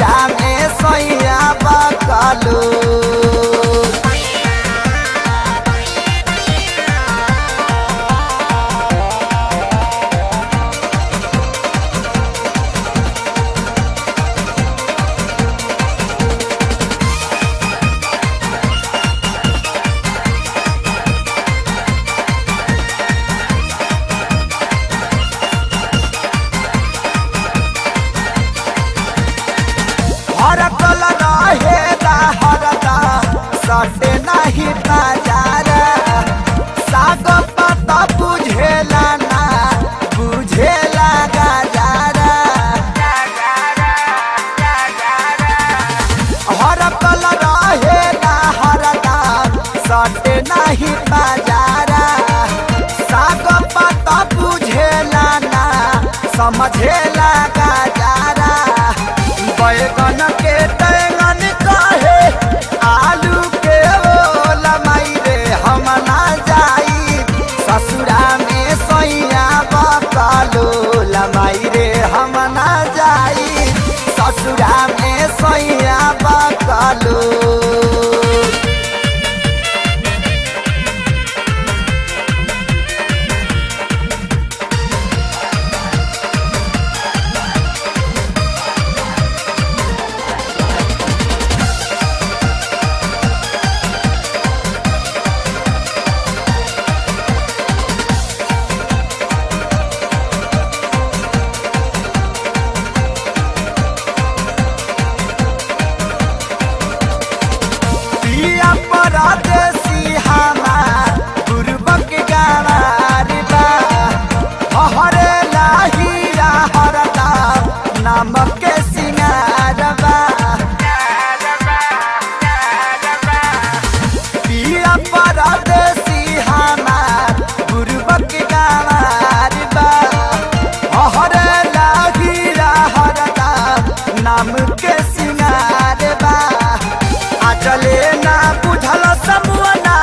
ससुरा में सैया बकलो। हरकल रहेला हरदा सटे नहीं बाजार साग पता बुझेला ना बुझेला गजार। हरकल रहेला हरदा सटे नहीं बाजार साग पता बुझेला ना समझेला गजारा। बैगन के तैगन कहे आलू के ओल माई रे हम ना जाई ससुरा में सैया बकलो। लमाई रे हम ना जाई ससुरा में सैया बकलो। परदेसी हमार गुरबक गवार बा हरे लाहीरा हरदा नामक के सिंगार बा। पिया परदेसी हमार गुरबक गवार बा हरे लाहीरा हरदा नाम के सिंगार बा। आजले ना बुझल समुना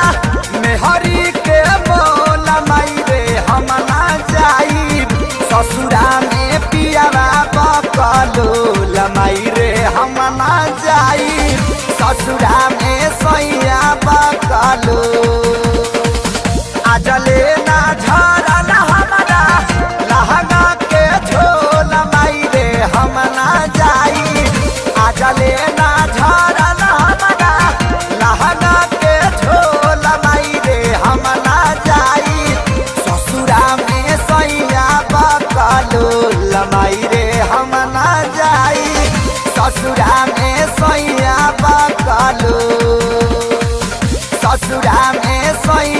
मेहरी के मोल माई रे हम ना जाई ससुरा में पियावा बकलो। लमाई रे हम ना जाई ससुरा में सैया बकलो। आजले ना झरल हमरा लहंगा के झोल माई रे हम ना जाई आजले ना झरल हमरा लहंगा के झोल माई रे हम ना जाई ससुरा में सैया बकलो। लमाई रे हम ना जाई ससुरा में सैया बकलो ससुरा में सैया